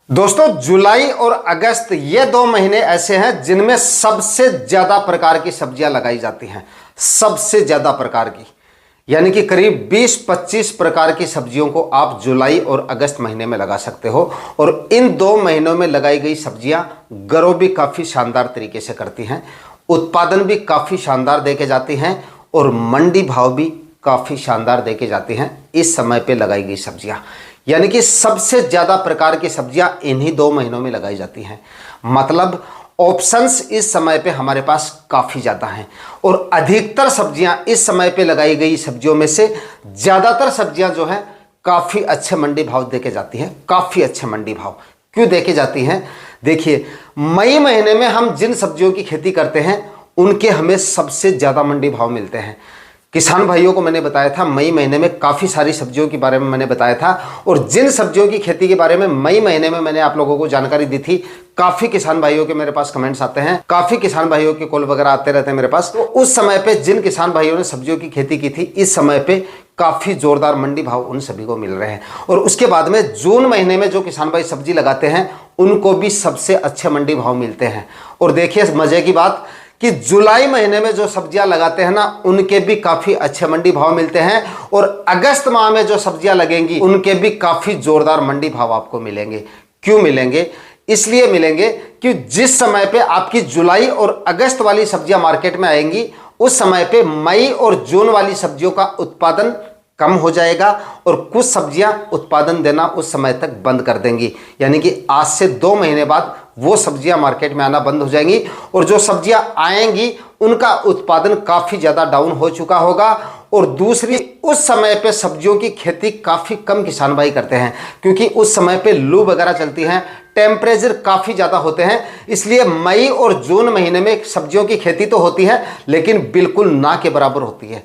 दोस्तों, जुलाई और अगस्त ये 2 महीने ऐसे हैं जिनमें सबसे ज्यादा प्रकार की सब्जियां लगाई जाती हैं। सबसे ज्यादा प्रकार की, यानी कि करीब 20-25 प्रकार की सब्जियों को आप जुलाई और अगस्त महीने में लगा सकते हो। और इन 2 महीनों में लगाई गई सब्जियां ग्रो भी काफी शानदार तरीके से करती हैं, उत्पादन भी काफी शानदार देके जाती हैं और मंडी भाव भी काफी शानदार देके जाती हैं इस समय पे लगाई गई सब्जियां। यानी कि सबसे ज्यादा प्रकार की सब्जियां इन्हीं 2 महीनों में लगाई जाती हैं। मतलब ऑप्शंस इस समय पे हमारे पास काफी ज्यादा हैं और अधिकतर सब्जियां इस समय पे लगाई गई सब्जियों में से ज्यादातर सब्जियां जो हैं काफी अच्छे मंडी भाव देके जाती हैं। काफी अच्छे मंडी भाव क्यों देके जाती हैं? देखिए, मई महीने में हम जिन सब्जियों की खेती करते हैं उनके हमें सबसे ज्यादा मंडी भाव मिलते हैं। किसान भाइयों को मैंने बताया था, मई महीने में काफ़ी सारी सब्जियों के बारे में मैंने बताया था और जिन सब्जियों की खेती के बारे में मई महीने में मैंने आप लोगों को जानकारी दी थी, काफ़ी किसान भाइयों के मेरे पास कमेंट्स आते हैं, काफ़ी किसान भाइयों के कॉल वगैरह आते रहते हैं मेरे पास। तो उस समय पे जिन किसान भाइयों ने सब्जियों की खेती की थी, इस समय पे काफ़ी जोरदार मंडी भाव उन सभी को मिल रहे हैं। और उसके बाद में जून महीने में जो किसान भाई सब्जी लगाते हैं उनको भी सबसे अच्छे मंडी भाव मिलते हैं। और देखिए मजे की बात कि जुलाई महीने में जो सब्जियां लगाते हैं ना, उनके भी काफी अच्छे मंडी भाव मिलते हैं और अगस्त माह में जो सब्जियां लगेंगी उनके भी काफी जोरदार मंडी भाव आपको मिलेंगे। क्यों मिलेंगे? इसलिए मिलेंगे कि जिस समय पे आपकी जुलाई और अगस्त वाली सब्जियां मार्केट में आएंगी, उस समय पे मई और जून वाली सब्जियों का उत्पादन कम हो जाएगा और कुछ सब्जियां उत्पादन देना उस समय तक बंद कर देंगी। यानी कि आज से 2 महीने बाद वो सब्जियां मार्केट में आना बंद हो जाएंगी और जो सब्जियां आएंगी उनका उत्पादन काफ़ी ज़्यादा डाउन हो चुका होगा। और दूसरी, उस समय पे सब्जियों की खेती काफ़ी कम किसान भाई करते हैं क्योंकि उस समय पे लू वगैरह चलती हैं, टेम्परेचर काफ़ी ज़्यादा होते हैं। इसलिए मई और जून महीने में सब्जियों की खेती तो होती है लेकिन बिल्कुल ना के बराबर होती है।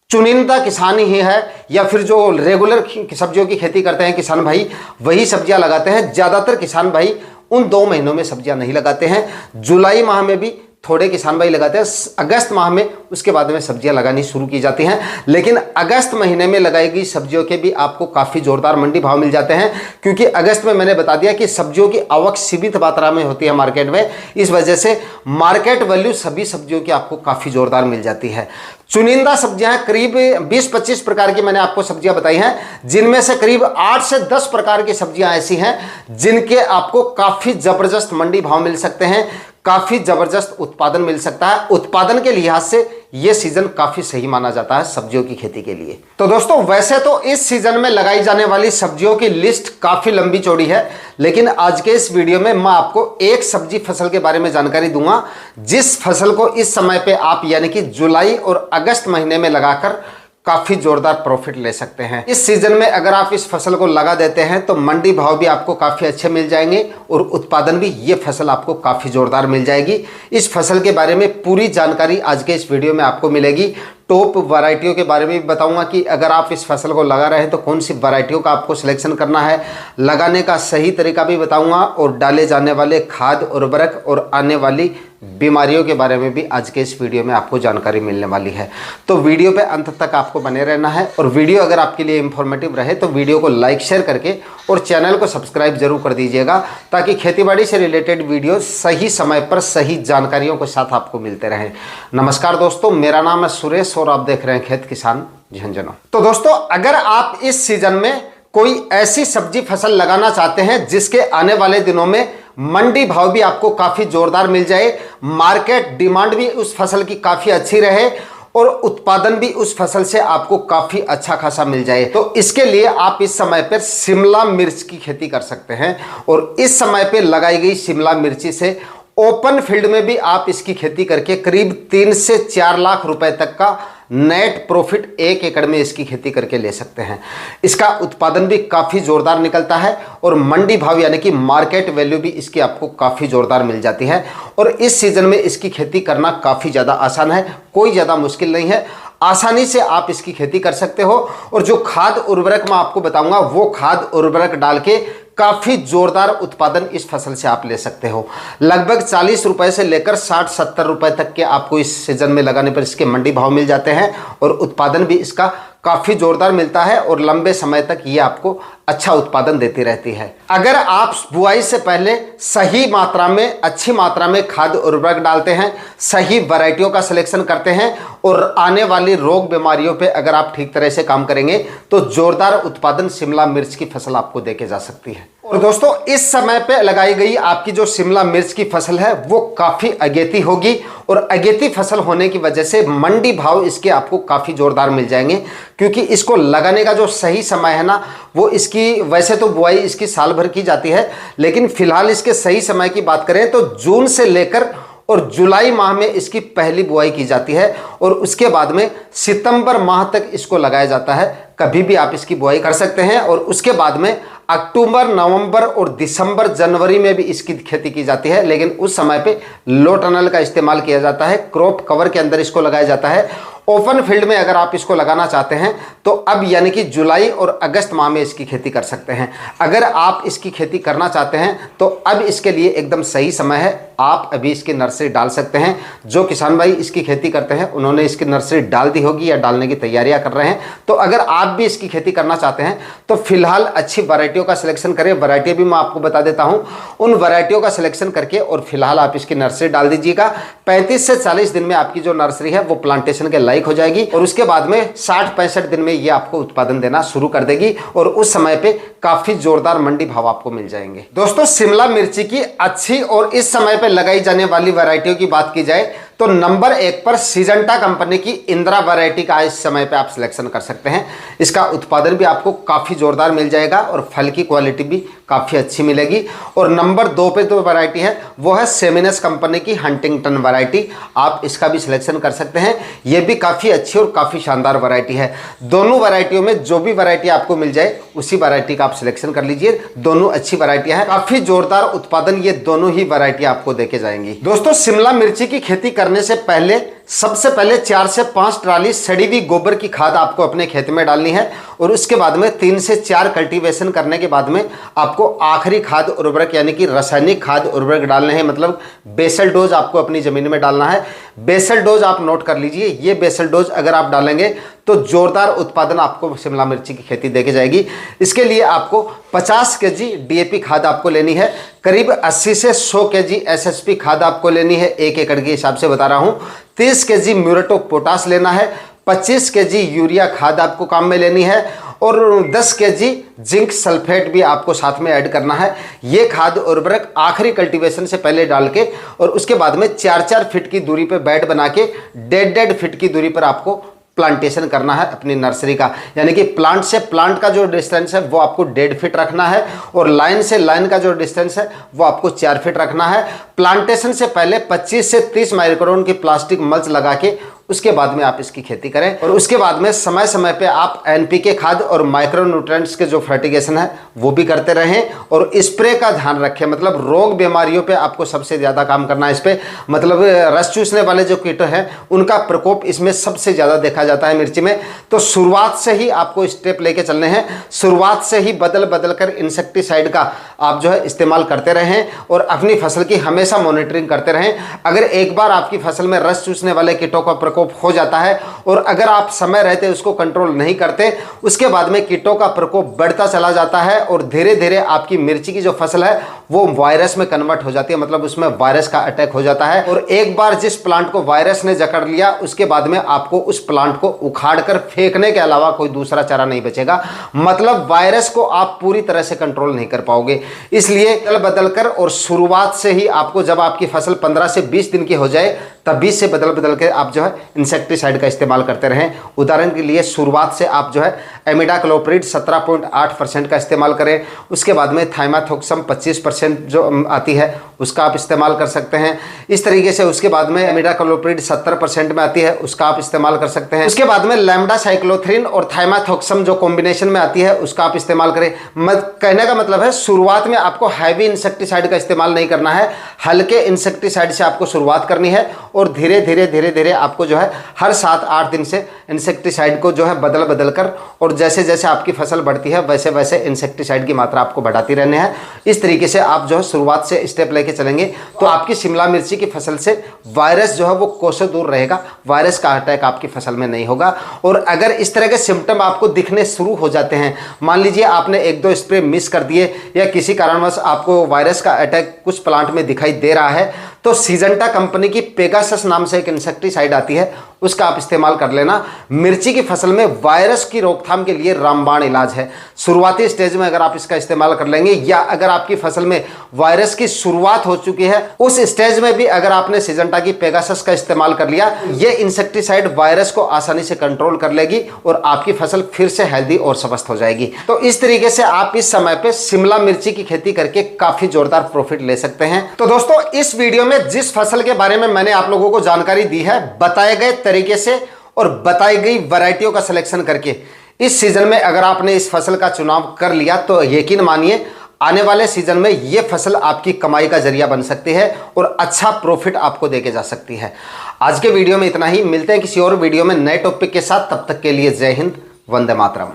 चुनिंदा किसान ही है या फिर जो रेगुलर सब्जियों की खेती करते हैं किसान भाई, वही सब्जियां लगाते हैं। ज़्यादातर किसान भाई उन 2 महीनों में सब्जियां नहीं लगाते हैं। जुलाई माह में भी थोड़े किसान भाई लगाते हैं, अगस्त माह में उसके बाद में सब्जियां लगानी शुरू की जाती हैं। लेकिन अगस्त महीने में लगाई गई सब्जियों के भी आपको काफ़ी जोरदार मंडी भाव मिल जाते हैं क्योंकि अगस्त में मैंने बता दिया कि सब्जियों की आवक सीमित मात्रा में होती है मार्केट में। इस वजह से मार्केट वैल्यू सभी सब्जियों की आपको काफ़ी जोरदार मिल जाती है। चुनिंदा सब्जियां करीब 20-25 प्रकार की मैंने आपको सब्जियां बताई हैं, जिनमें से करीब 8 से 10 प्रकार की सब्जियां ऐसी हैं जिनके आपको काफ़ी ज़बरदस्त मंडी भाव मिल सकते हैं, काफ़ी ज़बरदस्त उत्पादन मिल सकता है। उत्पादन के लिहाज से ये सीज़न काफ़ी सही माना जाता है सब्जियों की खेती के लिए। तो दोस्तों, वैसे तो इस सीज़न में लगाई जाने वाली सब्जियों की लिस्ट काफ़ी लंबी चौड़ी है, लेकिन आज के इस वीडियो में मैं आपको एक सब्जी फसल के बारे में जानकारी दूंगा जिस फसल को इस समय पे आप यानी कि जुलाई और अगस्त महीने में लगाकर काफ़ी जोरदार प्रॉफिट ले सकते हैं। इस सीजन में अगर आप इस फसल को लगा देते हैं तो मंडी भाव भी आपको काफ़ी अच्छे मिल जाएंगे और उत्पादन भी ये फसल आपको काफ़ी जोरदार मिल जाएगी। इस फसल के बारे में पूरी जानकारी आज के इस वीडियो में आपको मिलेगी। टॉप वैरायटियों के बारे में भी बताऊंगा कि अगर आप इस फसल को लगा रहे हैं तो कौन सी वैरायटियों का आपको सिलेक्शन करना है, लगाने का सही तरीका भी बताऊंगा और डाले जाने वाले खाद उर्वरक और आने वाली बीमारियों के बारे में भी आज के इस वीडियो में आपको जानकारी मिलने वाली है। तो वीडियो पे अंत तक आपको बने रहना है और वीडियो अगर आपके लिए इंफॉर्मेटिव रहे तो वीडियो को लाइक शेयर करके और चैनल को सब्सक्राइब जरूर कर दीजिएगा ताकि खेतीबाड़ी से रिलेटेड वीडियो सही समय पर सही जानकारियों के साथ आपको मिलते रहें। नमस्कार दोस्तों, मेरा नाम है सुरेश और आप देख रहे हैं खेत किसान झंझनों। तो दोस्तों, अगर आप इस सीजन में कोई ऐसी सब्जी फसल लगाना चाहते हैं जिसके आने वाले दिनों में मंडी भाव भी आपको काफी जोरदार मिल जाए, मार्केट डिमांड भी उस फसल की काफी अच्छी रहे और उत्पादन भी उस फसल से आपको काफी अच्छा खासा मिल जाए, तो इसके लिए आप इस समय पर शिमला मिर्च की खेती कर सकते हैं। और इस समय पे लगाई गई शिमला मिर्ची से ओपन फील्ड में भी आप इसकी खेती करके करीब 3 से 4 लाख रुपए तक का नेट प्रॉफिट 1 एकड़ में इसकी खेती करके ले सकते हैं। इसका उत्पादन भी काफ़ी ज़ोरदार निकलता है और मंडी भाव यानी कि मार्केट वैल्यू भी इसकी आपको काफ़ी ज़ोरदार मिल जाती है। और इस सीज़न में इसकी खेती करना काफ़ी ज़्यादा आसान है, कोई ज़्यादा मुश्किल नहीं है, आसानी से आप इसकी खेती कर सकते हो। और जो खाद उर्वरक मैं आपको बताऊंगा वो खाद उर्वरक डाल के काफ़ी जोरदार उत्पादन इस फसल से आप ले सकते हो। लगभग 40 रुपए से लेकर 60-70 रुपए तक के आपको इस सीजन में लगाने पर इसके मंडी भाव मिल जाते हैं और उत्पादन भी इसका काफ़ी जोरदार मिलता है और लंबे समय तक ये आपको अच्छा उत्पादन देती रहती है। अगर आप बुआई से पहले सही मात्रा में, अच्छी मात्रा में खाद उर्वरक डालते हैं, सही वैरायटियों का सिलेक्शन करते हैं और आने वाली रोग बीमारियों पे अगर आप ठीक तरह से काम करेंगे तो जोरदार उत्पादन शिमला मिर्च की फसल आपको देके जा सकती है। और दोस्तों, इस समय पे लगाई गई आपकी जो शिमला मिर्च की फसल है वो काफ़ी अगेती होगी और अगेती फसल होने की वजह से मंडी भाव इसके आपको काफ़ी जोरदार मिल जाएंगे, क्योंकि इसको लगाने का जो सही समय है ना, वो इसकी वैसे तो बुआई इसकी साल भर की जाती है, लेकिन फिलहाल इसके सही समय की बात करें तो जून से लेकर और जुलाई माह में इसकी पहली बुआई की जाती है और उसके बाद में सितंबर माह तक इसको लगाया जाता है। कभी भी आप इसकी बुआई कर सकते हैं और उसके बाद में अक्टूबर, नवंबर और दिसंबर, जनवरी में भी इसकी खेती की जाती है, लेकिन उस समय पे लो टनल का इस्तेमाल किया जाता है। क्रॉप कवर के अंदर इसको लगाया जाता है। ओपन फील्ड में अगर आप इसको लगाना चाहते हैं तो अब यानी कि जुलाई और अगस्त माह में इसकी खेती कर सकते हैं। अगर आप इसकी खेती करना चाहते हैं तो अब इसके लिए एकदम सही समय है। आप अभी इसकी नर्सरी डाल सकते हैं। जो किसान भाई इसकी खेती करते हैं उन्होंने इसकी नर्सरी डाल दी होगी या डालने की तैयारियां कर रहे हैं। तो अगर आप भी इसकी खेती करना चाहते हैं तो फिलहाल अच्छी वैरायटियों का सिलेक्शन करें। वैरायटी भी मैं आपको बता देता हूं, उन वैरायटियों का सिलेक्शन करके और फिलहाल आप इसकी नर्सरी डाल दीजिएगा। 35 से 40 दिन में आपकी जो नर्सरी है वो प्लांटेशन के लायक हो जाएगी और उसके बाद में 60-65 दिन में ये आपको उत्पादन देना शुरू कर देगी और उस समय पे काफी जोरदार मंडी भाव आपको मिल जाएंगे। दोस्तों, शिमला मिर्ची की अच्छी और इस समय पे लगाई जाने वाली वैरायटियों की बात की जाए तो नंबर 1 पर सिजेंटा कंपनी की इंदिरा वैरायटी का इस समय पे आप सिलेक्शन कर सकते हैं। इसका उत्पादन भी आपको काफ़ी जोरदार मिल जाएगा और फल की क्वालिटी भी काफ़ी अच्छी मिलेगी। और नंबर 2 पे जो वैरायटी है वो है सेमिनस कंपनी की हंटिंगटन वैरायटी। आप इसका भी सिलेक्शन कर सकते हैं। ये भी काफ़ी अच्छी और काफ़ी शानदार वैरायटी है। दोनों वैरायटियों में जो भी वैरायटी आपको मिल जाए उसी वैरायटी का आप सिलेक्शन कर लीजिए। दोनों अच्छी वैरायटियां हैं, काफ़ी जोरदार उत्पादन ये दोनों ही वैरायटी आपको देके जाएंगी। दोस्तों, शिमला मिर्ची की खेती करने से पहले सबसे पहले 4 से 5 ट्राली सड़ी हुई गोबर की खाद आपको अपने खेत में डालनी है और उसके बाद में 3 से 4 कल्टीवेशन करने के बाद में आपको आखिरी खाद उर्वरक यानी कि रासायनिक खाद उर्वरक डालने हैं। मतलब बेसल डोज आपको अपनी जमीन में डालना है। बेसल डोज आप नोट कर लीजिए। ये बेसल डोज अगर आप डालेंगे तो जोरदार उत्पादन आपको शिमला मिर्ची की खेती देके जाएगी। इसके लिए आपको 50 केजी डीएपी खाद आपको लेनी है। करीब 80 से 100 केजी एसएसपी खाद आपको लेनी है। 1 एकड़ के हिसाब से बता रहा हूँ। 30 केजी म्यूरेट ऑफ पोटाश लेना है। 25 केजी यूरिया खाद आपको काम में लेनी है और 10 केजी जिंक सल्फेट भी आपको साथ में ऐड करना है। ये खाद उर्वरक आखिरी कल्टीवेशन से पहले डाल के और उसके बाद में 4-4 फीट की दूरी पे बेड बना के 1.5 फीट की दूरी पर आपको प्लांटेशन करना है अपनी नर्सरी का। यानी कि प्लांट से प्लांट का जो डिस्टेंस है वो आपको 1.5 फीट रखना है और लाइन से लाइन का जो डिस्टेंस है वो आपको 4 फीट रखना है। प्लांटेशन से पहले 25 से 30 माइक्रोन की प्लास्टिक मल्च लगा के उसके बाद में आप इसकी खेती करें और उसके बाद में समय समय पे आप एनपीके खाद और माइक्रो न्यूट्रिएंट्स के जो फर्टिगेशन है वो भी करते रहें और स्प्रे का ध्यान रखें। मतलब रोग बीमारियों पे आपको सबसे ज़्यादा काम करना है। इस पे मतलब रस चूसने वाले जो कीट हैं उनका प्रकोप इसमें सबसे ज़्यादा देखा जाता है मिर्ची में। तो शुरुआत से ही आपको स्टेप लेके चलने हैं। शुरुआत से ही बदल बदल कर इंसेक्टिसाइड का आप जो है इस्तेमाल करते रहें और अपनी फसल की हमेशा मॉनिटरिंग करते रहें। अगर एक बार आपकी फसल में रस चूसने वाले कीटों का प्रकोप हो जाता है और अगर आप समय रहते उसको कंट्रोल नहीं करते, उसके बाद में कीटों का प्रकोप बढ़ता चला जाता है और धीरे धीरे आपकी मिर्ची की जो फसल है वो वायरस में कन्वर्ट हो जाती है। मतलब उसमें वायरस का अटैक हो जाता है और एक बार जिस प्लांट को वायरस ने जकड़ लिया उसके बाद में आपको उस प्लांट को उखाड़ कर फेंकने के अलावा कोई दूसरा चारा नहीं बचेगा। मतलब वायरस को आप पूरी तरह से कंट्रोल नहीं कर पाओगे। इसलिए बदल बदल कर और शुरुआत से ही आपको जब आपकी फसल 15 से 20 दिन की हो जाए तभी से बदल बदल के आप जो है इंसेक्टिसाइड का इस्तेमाल करते रहें। उदाहरण के लिए शुरुआत से आप जो है एमिडाक्लोप्रिड 17.8% का इस्तेमाल करें। उसके बाद में थाइमाथोक्सम 25% जो आती है उसका आप इस्तेमाल कर सकते हैं। इस तरीके से उसके बाद में एमिडाक्लोप्रिड 70% में आती है उसका आप इस्तेमाल कर सकते हैं। उसके बाद में लैम्डा साइक्लोथ्रिन और थाइमाथोक्सम जो कॉम्बिनेशन में आती है उसका आप इस्तेमाल करें। कहने का मतलब है शुरुआत में आपको हैवी इंसेक्टिसाइड का इस्तेमाल नहीं करना है। हल्के इंसेक्टिसाइड से आपको शुरुआत करनी है और धीरे धीरे आपको जो है हर 7-8 दिन से इंसेक्टिसाइड को जो है बदल कर, और जैसे जैसे आपकी फसल बढ़ती है वैसे वैसे इंसेक्टिसाइड की मात्रा आपको बढ़ाती रहने हैं। इस तरीके से आप जो है शुरुआत से स्टेप लेके चलेंगे तो आपकी शिमला मिर्ची की फसल से वायरस जो है वो कोसों दूर रहेगा, वायरस का अटैक आपकी फसल में नहीं होगा। और अगर इस तरह के सिम्टम आपको दिखने शुरू हो जाते हैं, मान लीजिए आपने 1-2 स्प्रे मिस कर दिए या किसी कारणवश आपको वायरस का अटैक कुछ प्लांट में दिखाई दे रहा है, तो सिजेंटा कंपनी की पेगासस नाम से एक इंसेक्टिसाइड आती है, उसका आप इस्तेमाल कर लेना। मिर्ची की फसल में वायरस की रोकथाम के लिए रामबाण इलाज है। शुरुआती स्टेज में अगर आप इसका इस्तेमाल कर लेंगे, या अगर आपकी फसल में वायरस की शुरुआत हो चुकी है उस स्टेज में भी अगर आपने सिजेंटा की पेगासस का इस्तेमाल कर लिया, ये इंसेक्टिसाइड वायरस को आसानी से कंट्रोल कर लेगी और आपकी फसल फिर से हेल्दी और स्वस्थ हो जाएगी। तो इस तरीके से आप इस समय पे शिमला मिर्ची की खेती करके काफी जोरदार प्रॉफिट ले सकते हैं। तो दोस्तों, इस वीडियो में जिस फसल के बारे में मैंने आप लोगों को जानकारी दी है, बताए गए तरीके से और बताई गई वैरायटियों का सिलेक्शन करके, इस सीजन में अगर आपने इस फसल का चुनाव कर लिया तो यकीन मानिए आने वाले सीजन में यह फसल आपकी कमाई का जरिया बन सकती है और अच्छा प्रॉफिट आपको देके जा सकती है। आज के वीडियो में इतना ही, मिलते हैं किसी और वीडियो में नए टॉपिक के साथ। तब तक के लिए जय हिंद, वंदे मातरम।